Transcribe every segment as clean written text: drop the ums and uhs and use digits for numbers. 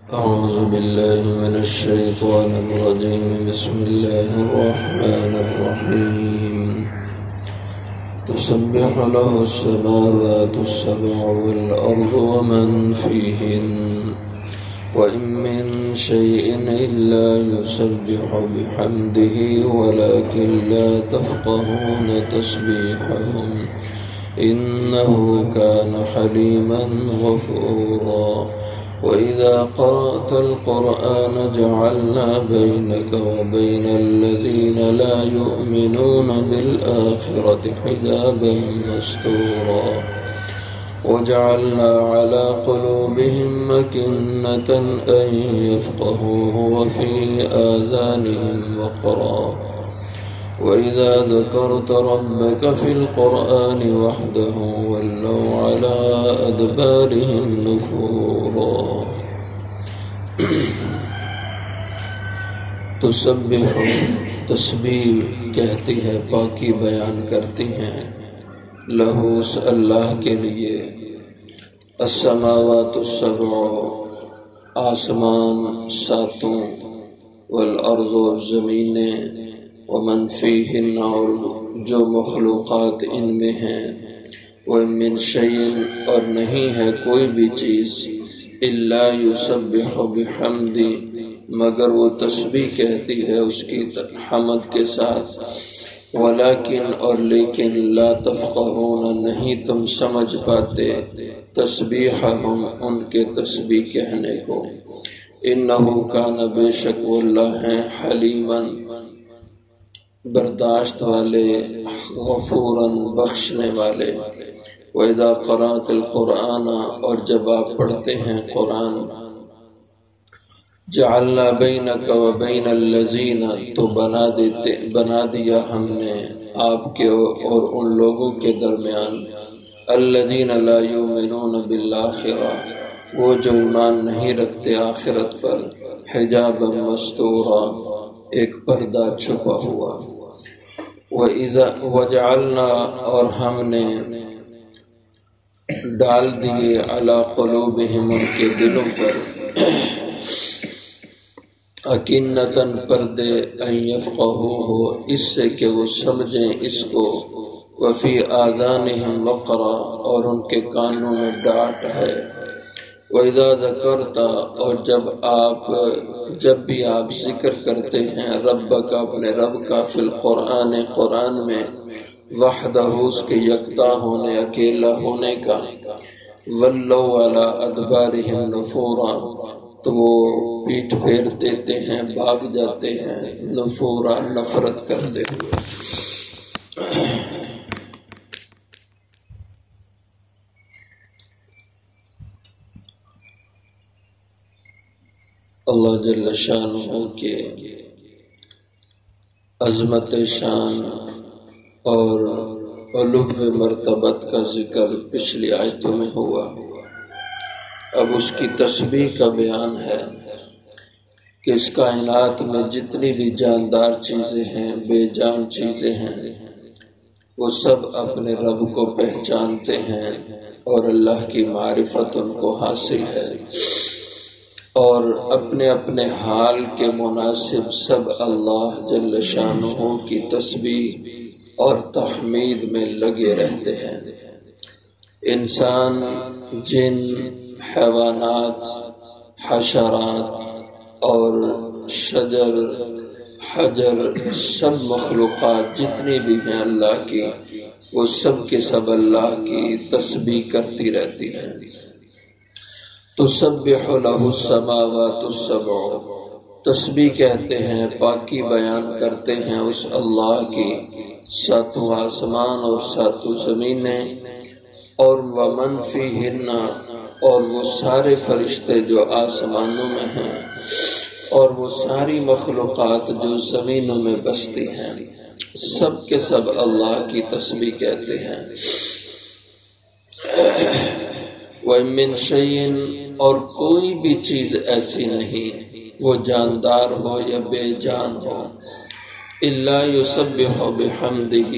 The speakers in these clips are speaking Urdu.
أعوذ بالله من الشيطان الرجيم. بسم الله الرحمن الرحيم. تسبح له السماوات السبع والأرض ومن فيهن وإن من شيء إلا يسبح بحمده ولكن لا تفقهون تسبيحهم إنه كان حليما غفورا. وإذا قرأت القرآن جعلنا بينك وبين الذين لا يؤمنون بالآخرة حجابا مستورا وجعلنا على قلوبهم أكنة أن يفقهوه وفي آذانهم وقرا وإذا ذكرت ربك في القرآن وحده ولوا على أدبارهم نفورا. تسبح تسبیح کہتی ہے، پاکی بیان کرتی ہیں، لہو اللہ کے لیے، السماوات السبع آسمان ساتوں، والارض زمینیں، ومن فیہن اور جو مخلوقات ان میں ہیں، ومن شیء اور نہیں ہے کوئی بھی چیز، الا یسبح بحمدی مگر وہ تسبیح کہتی ہے اس کی حمد کے ساتھ، ولیکن اور لیکن لا تفقہون نہیں تم سمجھ پاتے تسبیحہم ان کے تسبیح کہنے کو، انہو کان بے شک وہ اللہ ہیں، حلیما برداشت والے، غفوراً بخشنے والے۔ وَإِذَا قَرَأْتَ الْقُرْآنَ اور جب آپ پڑھتے ہیں قرآن، جعلنا بینک وبین الذین تو بنا دیا ہم نے آپ کے اور ان لوگوں کے درمیان، الذین لا یؤمنون بالآخرہ وہ جو ایمان نہیں رکھتے آخرت پر، حجابا مستورا ایک پردہ چھپا ہوا، وجعلنا اور ہم نے ڈال دیے علی قلوبہم ان کے دلوں پر، اکنتاً پردے، ان یفقہوہ اس سے کہ وہ سمجھیں اس کو، وفی آذانہم وقرا اور ان کے کانوں میں ڈانٹ ہے، وَإِذَا ذَكَرْتَ اور جب بھی آپ ذکر کرتے ہیں ربک اپنے رب کا، فی القرآن قرآن میں، وحدہ اس کے یکتا ہونے اکیلا ہونے کا، وَلَّوْا عَلَىٰ أَدْبَارِهِمْ نُفُورًا تو وہ پیٹھ پھیر دیتے ہیں، بھاگ جاتے ہیں، نفورا نفرت کرتے ہوئے۔ اللہ جل شانہ کے عظمت شان اور علو مرتبت کا ذکر پچھلی آیتوں میں ہوا، اب اس کی تسبیح کا بیان ہے کہ اس کائنات میں جتنی بھی جاندار چیزیں ہیں، بے جان چیزیں ہیں، وہ سب اپنے رب کو پہچانتے ہیں اور اللہ کی معرفت ان کو حاصل ہے، اور اپنے اپنے حال کے مناسب سب اللہ جل شانہ کی تسبیح اور تحمید میں لگے رہتے ہیں۔ انسان، جن، حیوانات، حشرات اور شجر، حجر، سب مخلوقات جتنی بھی ہیں اللہ کی، وہ سب کے سب اللہ کی تسبیح کرتی رہتی ہیں۔ تسبح له السماوات السبع تسبیح کہتے ہیں، پاکی بیان کرتے ہیں اس اللہ کی، ساتوں آسمان اور ساتوں زمینیں، اور ومن فیہن اور وہ سارے فرشتے جو آسمانوں میں ہیں، اور وہ ساری مخلوقات جو زمینوں میں بستی ہیں، سب کے سب اللہ کی تسبیح کہتے ہیں۔ وَمِن شَيْءٍ اور کوئی بھی چیز ایسی نہیں، وہ جاندار ہو یا بے جان ہو، الا یسبح بحمدہ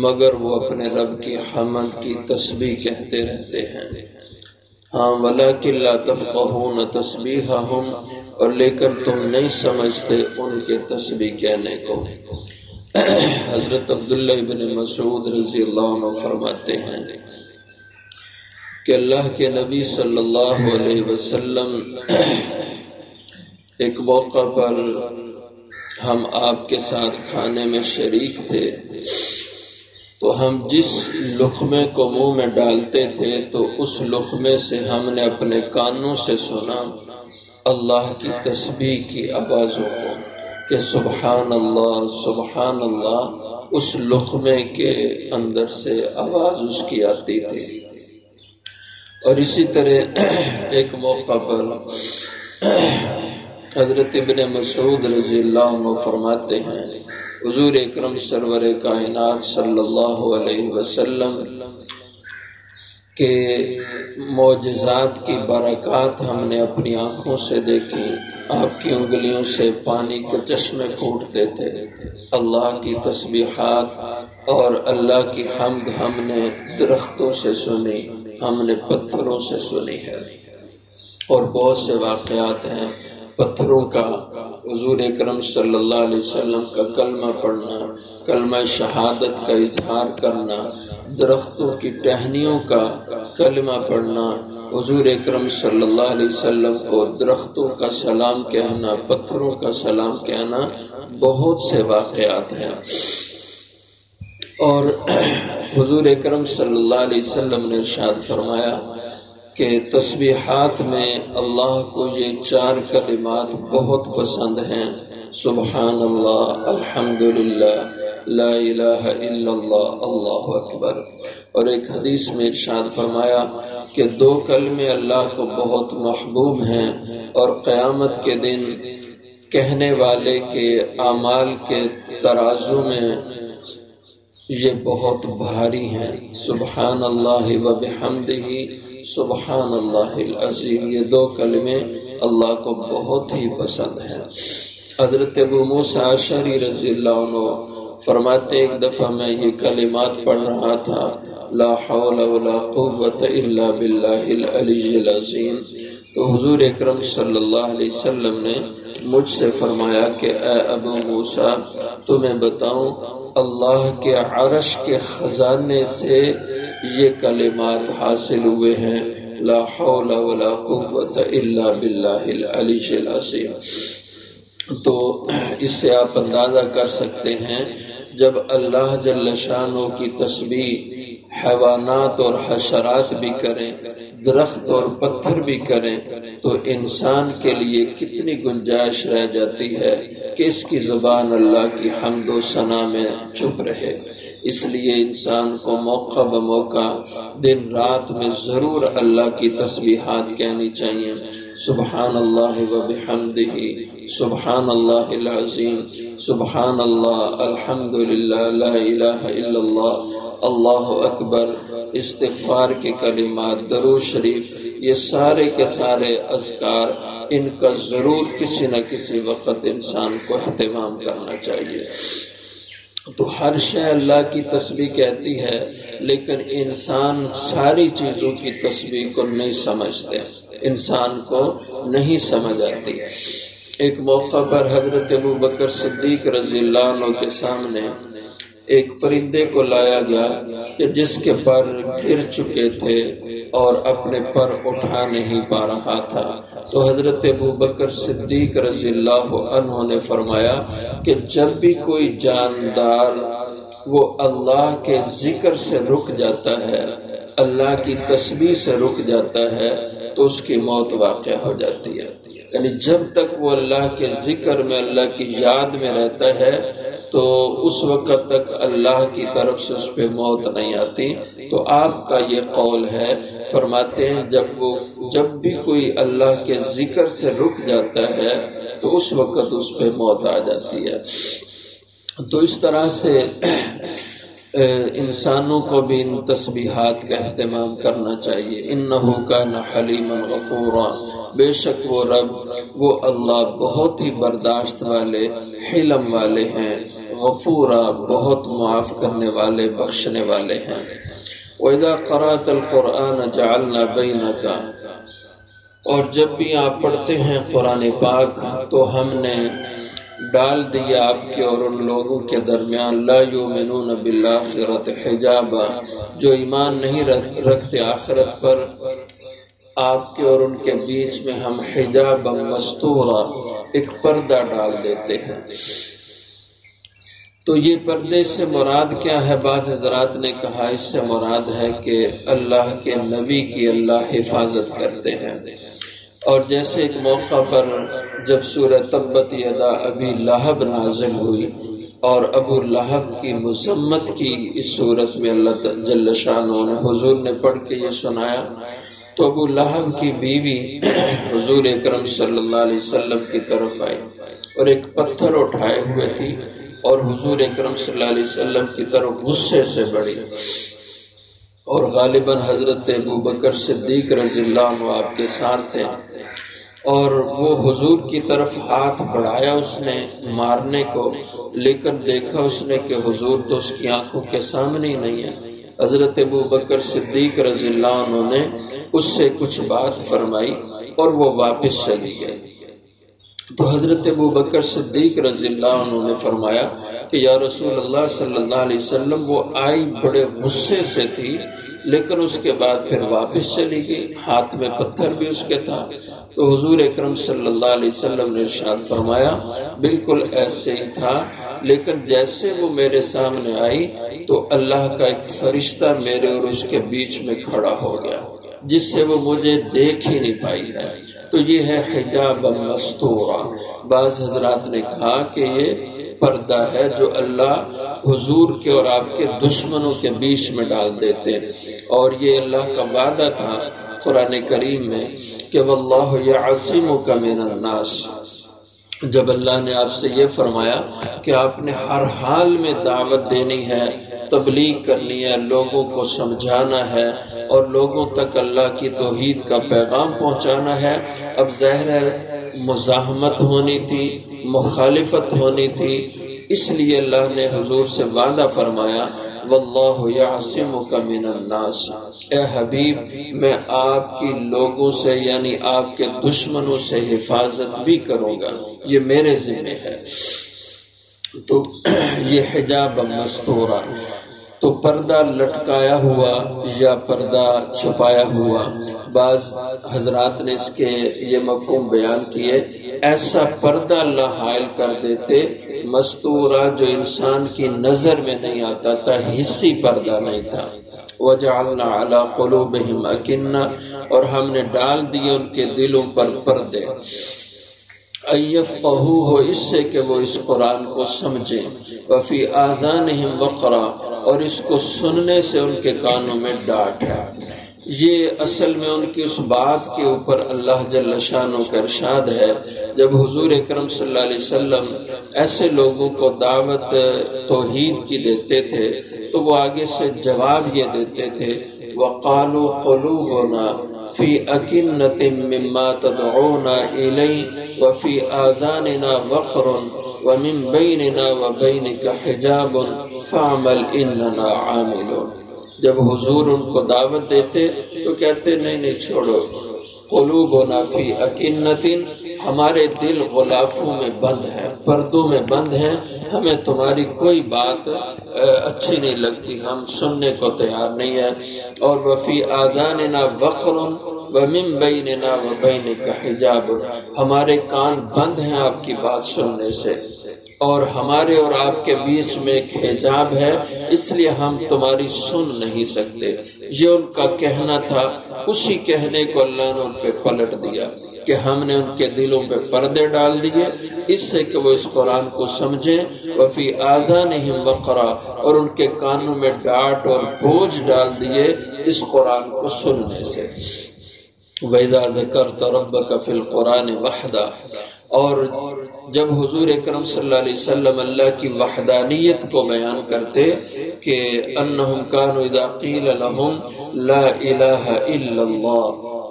مگر وہ اپنے رب کی حمد کی تسبیح کہتے رہتے ہیں۔ ہاں ولیکن لا تفقہون تسبیحہم، اور لیکن تم نہیں سمجھتے ان کے تسبیح کہنے کو۔ حضرت عبداللہ ابن مسعود رضی اللہ عنہ فرماتے ہیں کہ اللہ کے نبی صلی اللہ علیہ وسلم ایک موقع پر ہم آپ کے ساتھ کھانے میں شریک تھے، تو ہم جس لقمے کو منہ میں ڈالتے تھے تو اس لقمے سے ہم نے اپنے کانوں سے سنا اللہ کی تسبیح کی آوازوں کو کہ سبحان اللہ، اس لقمے کے اندر سے آواز اس کی آتی تھی۔ اور اسی طرح ایک موقع پر حضرت ابن مسعود رضی اللہ عنہ فرماتے ہیں حضور اکرم سرور کائنات صلی اللہ علیہ وسلم کے معجزات کی برکات ہم نے اپنی آنکھوں سے دیکھی۔ آپ کی انگلیوں سے پانی کے چشمے پھوٹتے تھے۔ اللہ کی تسبیحات اور اللہ کی حمد ہم نے درختوں سے سنی، ہم نے پتھروں سے سنی ہے۔ اور بہت سے واقعات ہیں پتھروں کا، حضور اکرم صلی اللہ علیہ وسلم کا کلمہ پڑھنا، کلمہ شہادت کا اظہار کرنا، درختوں کی ٹہنیوں کا کلمہ پڑھنا، حضور اکرم صلی اللہ علیہ وسلم کو درختوں کا سلام کہنا، پتھروں کا سلام کہنا، بہت سے واقعات ہیں۔ اور حضور اکرم صلی اللہ علیہ وسلم نے ارشاد فرمایا کہ تسبیحات میں اللہ کو یہ 4 کلمات بہت پسند ہیں، سبحان اللہ، الحمدللہ، لا الہ الا اللہ، اللہ اکبر۔ اور ایک حدیث میں ارشاد فرمایا کہ 2 کلمے اللہ کو بہت محبوب ہیں اور قیامت کے دن کہنے والے کے اعمال کے ترازو میں یہ بہت بھاری ہیں، سبحان اللہ و بحمدہ، سبحان اللہ العظیم۔ یہ 2 کلمے اللہ کو بہت ہی پسند ہیں۔ حضرت ابو موسیٰ اشعری رضی اللہ عنہ فرماتے ایک دفعہ میں یہ کلمات پڑھ رہا تھا، لا حول ولا قوة الا باللہ العلی العظیم، تو حضور اکرم صلی اللہ علیہ وسلم نے مجھ سے فرمایا کہ اے ابو موسیٰ تمہیں بتاؤں اللہ کے عرش کے خزانے سے یہ کلمات حاصل ہوئے ہیں، لا حول ولا قوة الا باللہ العلی العظیم۔ تو اس سے آپ اندازہ کر سکتے ہیں جب اللہ جل شانہ کی تسبیح حیوانات اور حشرات بھی کریں، درخت اور پتھر بھی کریں، تو انسان کے لیے کتنی گنجائش رہ جاتی ہے کہ اس کی زبان اللہ کی حمد و ثنا میں چپ رہے۔ اس لیے انسان کو موقع بموقع دن رات میں ضرور اللہ کی تسبیحات کہنی چاہیے، سبحان اللہ و بحمدہ، سبحان اللہ العظیم، سبحان اللہ، الحمدللہ، لا الہ الا اللہ، اللہ اکبر، استغفار کے کلمات، درود شریف، یہ سارے کے سارے اذکار، ان کا ضرور کسی نہ کسی وقت انسان کو اہتمام کرنا چاہیے۔ تو ہر شے اللہ کی تسبیح کہتی ہے، لیکن انسان ساری چیزوں کی تسبیح کو نہیں سمجھتے، انسان کو نہیں سمجھ آتی۔ ایک موقع پر حضرت ابو بکر صدیق رضی اللہ عنہ کے سامنے ایک پرندے کو لایا گیا کہ جس کے پر گر چکے تھے اور اپنے پر اٹھا نہیں پا رہا تھا، تو حضرت ابو بکر صدیق رضی اللہ عنہ نے فرمایا کہ جب بھی کوئی جاندار وہ اللہ کے ذکر سے رک جاتا ہے، اللہ کی تسبیح سے رک جاتا ہے، تو اس کی موت واقع ہو جاتی ہے۔ یعنی جب تک وہ اللہ کے ذکر میں، اللہ کی یاد میں رہتا ہے، تو اس وقت تک اللہ کی طرف سے اس پہ موت نہیں آتی۔ تو آپ کا یہ قول ہے، فرماتے ہیں جب بھی کوئی اللہ کے ذکر سے رک جاتا ہے تو اس وقت اس پہ موت آ جاتی ہے۔ تو اس طرح سے انسانوں کو بھی ان تسبیحات کا اہتمام کرنا چاہیے۔ انہ کان حلیما غفورا، بے شک وہ رب، وہ اللہ بہت ہی برداشت والے، حلم والے ہیں، غفورا بہت معاف کرنے والے، بخشنے والے ہیں۔ وَإِذَا قَرَأْتَ الْقُرْآنَ جَعَلْنَا بَيْنَكَ اور جب بھی آپ پڑھتے ہیں قرآن پاک تو ہم نے ڈال دیا آپ کے اور ان لوگوں کے درمیان لا یؤمنون بالآخرۃ حجابا، جو ایمان نہیں رکھتے آخرت پر، آپ کے اور ان کے بیچ میں ہم حجاب مستورا، ایک پردہ ڈال دیتے ہیں۔ تو یہ پردے سے مراد کیا ہے؟ بعض حضرات نے کہا اس سے مراد ہے کہ اللہ کے نبی کی اللہ حفاظت کرتے ہیں۔ اور جیسے ایک موقع پر جب سورہ تبت یدا ابی لہب نازل ہوئی اور ابو لہب کی مذمت کی اس صورت میں اللہ جل شانہ نے حضور نے پڑھ کے یہ سنایا، تو ابو لہب کی بیوی حضور اکرم صلی اللہ علیہ وسلم کی طرف آئی اور ایک پتھر اٹھائے ہوئے تھی اور حضور اکرم صلی اللہ علیہ وسلم کی طرف غصے سے بڑھی، اور غالباً حضرت ابو بکر صدیق رضی اللہ عنہ آپ کے ساتھ تھے، اور وہ حضور کی طرف ہاتھ بڑھایا اس نے مارنے کو، لیکن دیکھا اس نے کہ حضور تو اس کی آنکھوں کے سامنے ہی نہیں ہے۔ حضرت ابو بکر صدیق رضی اللہ عنہ نے اس سے کچھ بات فرمائی اور وہ واپس چلی گئی۔ تو حضرت ابو بکر صدیق رضی اللہ عنہ نے فرمایا کہ یا رسول اللہ صلی اللہ علیہ وسلم، وہ آئی بڑے غصے سے تھی لیکن اس کے بعد پھر واپس چلی گئی، ہاتھ میں پتھر بھی اس کے تھا۔ تو حضور اکرم صلی اللہ علیہ وسلم نے ارشاد فرمایا بالکل ایسے ہی تھا، لیکن جیسے وہ میرے سامنے آئی تو اللہ کا ایک فرشتہ میرے اور اس کے بیچ میں کھڑا ہو گیا جس سے وہ مجھے دیکھ ہی نہیں پائی ہے۔ تو یہ ہے حجاب مستورا۔ بعض حضرات نے کہا کہ یہ پردہ ہے جو اللہ حضور کے اور آپ کے دشمنوں کے بیچ میں ڈال دیتے، اور یہ اللہ کا وعدہ تھا قرآن کریم میں کہ واللہ یعصمک من الناس۔ جب اللہ نے آپ سے یہ فرمایا کہ آپ نے ہر حال میں دعوت دینی ہے، تبلیغ کرنی ہے، لوگوں کو سمجھانا ہے اور لوگوں تک اللہ کی توحید کا پیغام پہنچانا ہے، اب ظاہر ہے مزاحمت ہونی تھی، مخالفت ہونی تھی، اس لیے اللہ نے حضور سے وعدہ فرمایا واللہ یعصمک من الناس، اے حبیب میں آپ کی لوگوں سے یعنی آپ کے دشمنوں سے حفاظت بھی کروں گا، یہ میرے ذمہ ہے۔ تو یہ حجاب مستورہ، تو پردہ لٹکایا ہوا یا پردہ چھپایا ہوا، بعض حضرات نے اس کے یہ مفہوم بیان کیے، ایسا پردہ اللہ حائل کر دیتے مستورہ جو انسان کی نظر میں نہیں آتا تھا، حسی پردہ نہیں تھا۔ وَجَعَلْنَا عَلَىٰ قُلُوبِهِمْ أَكِنَّةً، اور ہم نے ڈال دیے ان کے دلوں پر پردے، اَيَّفْقَهُوهُ، اس سے کہ وہ اس قرآن کو سمجھیں، وَفِي آذَانِهِمْ وَقْرًا، اور اس کو سننے سے ان کے کانوں میں ڈانٹ ہے۔ یہ اصل میں ان کی اس بات کے اوپر اللہ جل شانہ کا ارشاد ہے، جب حضور اکرم صلی اللہ علیہ وسلم ایسے لوگوں کو دعوت توحید کی دیتے تھے تو وہ آگے سے جواب یہ دیتے تھے وَقَالُوا قُلُوبُنَا فِي أَكِنَّةٍ مِّمَّا تَدْعُونَا إِلَيْهِ وَفِي آذَانِنَا وَقْرٌ وَمِن بَيْنِنَا وَبَيْنِكَ حِجَابٌ فَاعْمَلْ إِنَّنَا عَامِلُونَ۔ جب حضور ان کو دعوت دیتے تو کہتے نہیں چھوڑو، قلوبنا فی اکنۃ، ہمارے دل غلافوں میں بند ہیں، پردوں میں بند ہیں، ہمیں تمہاری کوئی بات اچھی نہیں لگتی، ہم سننے کو تیار نہیں ہیں، اور وفی آذاننا وقر ومن بیننا وبینک حجاب، ہمارے کان بند ہیں آپ کی بات سننے سے، اور ہمارے اور آپ کے بیچ میں ایک حجاب ہے، اس لیے ہم تمہاری سن نہیں سکتے۔ یہ ان کا کہنا تھا، اسی کہنے کو اللہ نے ان پہ پلٹ دیا کہ ہم نے ان کے دلوں پہ پردے ڈال دیے اس سے کہ وہ اس قرآن کو سمجھیں، وفی آذانہم وقرا، اور ان کے کانوں میں ڈانٹ اور بوجھ ڈال دیے اس قرآن کو سننے سے۔ وَإِذَا ذَكَرْتَ رَبَّكَ فِي الْقُرْآنِ وَحْدَهُ، اور جب حضور اکرم صلی اللہ علیہ وسلم اللہ کی وحدانیت کو بیان کرتے کہ انہم کانوا اذا قیل لہم لا الہ الا اللہ،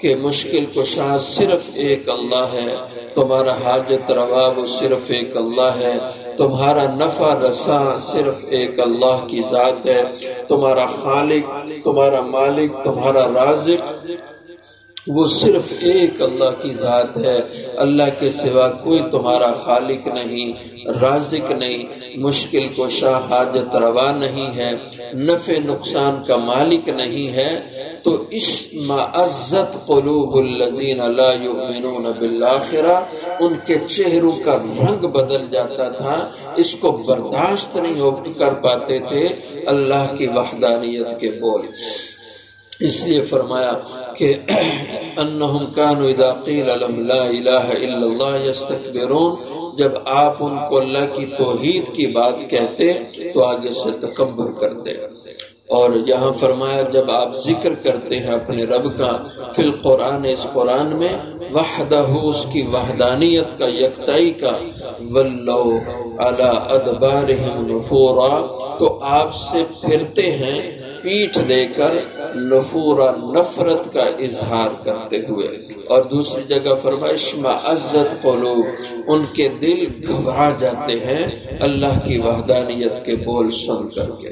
کہ مشکل کشا صرف ایک اللہ ہے، تمہارا حاجت روا وہ صرف ایک اللہ ہے، تمہارا نفع رساں صرف ایک اللہ کی ذات ہے، تمہارا خالق، تمہارا مالک، تمہارا رازق وہ صرف ایک اللہ کی ذات ہے، اللہ کے سوا کوئی تمہارا خالق نہیں، رازق نہیں، مشکل کشا، حاجت روا نہیں ہے، نفع نقصان کا مالک نہیں ہے۔ تو اس معزت قلوب الذین لا یؤمنون بالآخرہ، ان کے چہروں کا رنگ بدل جاتا تھا، اس کو برداشت نہیں کر پاتے تھے اللہ کی وحدانیت کے بول۔ اس لیے فرمایا کہ انہم کانوا اذا قیل لهم لا الہ الا اللہ یستکبرون، جب آپ ان کو اللہ کی توحید کی بات کہتے تو آگے سے تکبر کرتے۔ اور یہاں فرمایا جب آپ ذکر کرتے ہیں اپنے رب کا فی القرآن، اس قرآن میں، وحدہ، اس کی وحدانیت کا، یکتائی کا، ولو علی ادبارہم نفورا، تو آپ سے پھرتے ہیں پیٹھ دے کر، نفورا، نفرت کا اظہار کرتے ہوئے۔ اور دوسری جگہ فرمایا اشمئزت قلوب، ان کے دل گھبرا جاتے ہیں اللہ کی وحدانیت کے بول سن کر کے۔